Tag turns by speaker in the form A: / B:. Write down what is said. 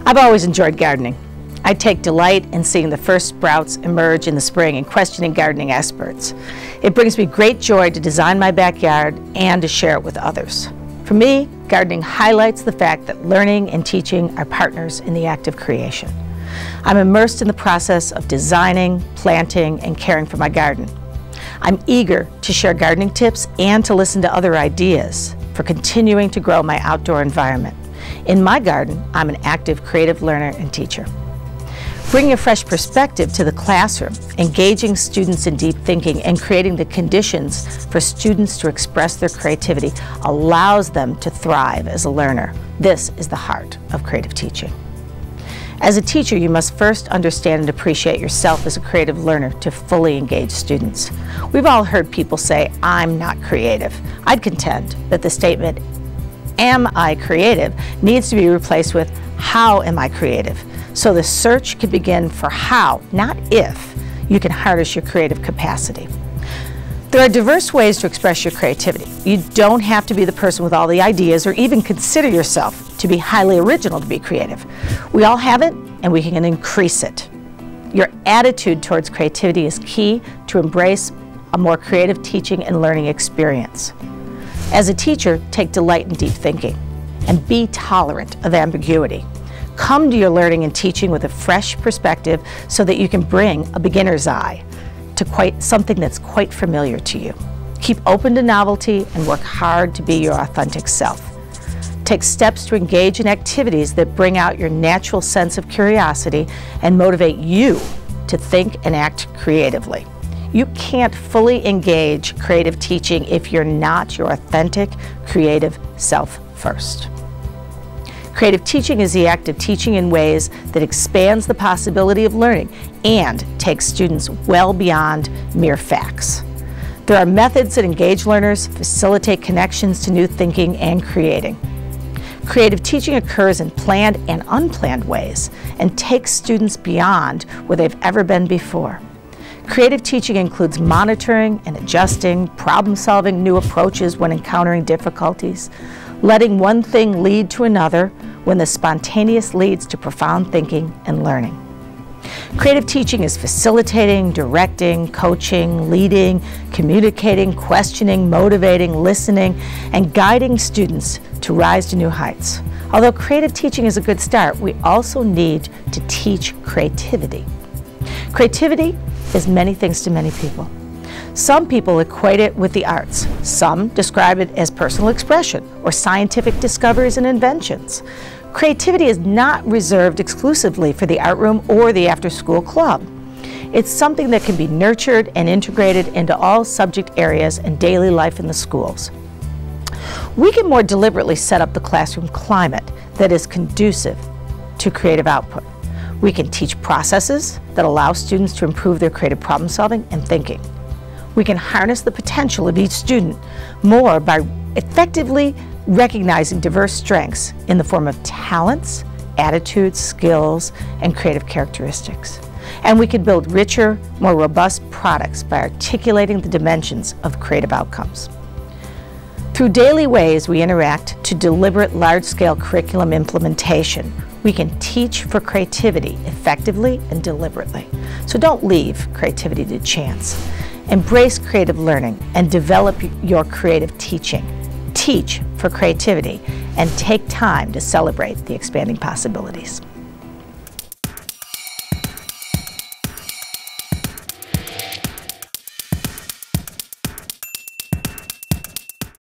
A: I've always enjoyed gardening. I take delight in seeing the first sprouts emerge in the spring and questioning gardening experts. It brings me great joy to design my backyard and to share it with others. For me, gardening highlights the fact that learning and teaching are partners in the act of creation. I'm immersed in the process of designing, planting, and caring for my garden. I'm eager to share gardening tips and to listen to other ideas for continuing to grow my outdoor environment. In my garden, I'm an active, creative learner and teacher. Bringing a fresh perspective to the classroom, engaging students in deep thinking, and creating the conditions for students to express their creativity allows them to thrive as a learner. This is the heart of creative teaching. As a teacher, you must first understand and appreciate yourself as a creative learner to fully engage students. We've all heard people say, "I'm not creative." I'd contend that the statement, "Am I creative?" needs to be replaced with, "How am I creative?" So the search can begin for how, not if, you can harness your creative capacity. There are diverse ways to express your creativity. You don't have to be the person with all the ideas or even consider yourself to be highly original to be creative. We all have it, and we can increase it. Your attitude towards creativity is key to embrace a more creative teaching and learning experience. As a teacher, take delight in deep thinking and be tolerant of ambiguity. Come to your learning and teaching with a fresh perspective so that you can bring a beginner's eye to something that's quite familiar to you. Keep open to novelty and work hard to be your authentic self. Take steps to engage in activities that bring out your natural sense of curiosity and motivate you to think and act creatively. You can't fully engage creative teaching if you're not your authentic, creative self first. Creative teaching is the act of teaching in ways that expands the possibility of learning and takes students well beyond mere facts. There are methods that engage learners, facilitate connections to new thinking and creating. Creative teaching occurs in planned and unplanned ways and takes students beyond where they've ever been before. Creative teaching includes monitoring and adjusting, problem-solving new approaches when encountering difficulties, letting one thing lead to another when the spontaneous leads to profound thinking and learning. Creative teaching is facilitating, directing, coaching, leading, communicating, questioning, motivating, listening, and guiding students to rise to new heights. Although creative teaching is a good start, we also need to teach creativity. Creativity is many things to many people. Some people equate it with the arts. Some describe it as personal expression or scientific discoveries and inventions. Creativity is not reserved exclusively for the art room or the after-school club. It's something that can be nurtured and integrated into all subject areas and daily life in the schools. We can more deliberately set up the classroom climate that is conducive to creative output. We can teach processes that allow students to improve their creative problem solving and thinking. We can harness the potential of each student more by effectively recognizing diverse strengths in the form of talents, attitudes, skills, and creative characteristics. And we can build richer, more robust products by articulating the dimensions of creative outcomes. Through daily ways we interact to deliberate large-scale curriculum implementation, we can teach for creativity effectively and deliberately. So don't leave creativity to chance. Embrace creative learning and develop your creative teaching. Teach for creativity and take time to celebrate the expanding possibilities.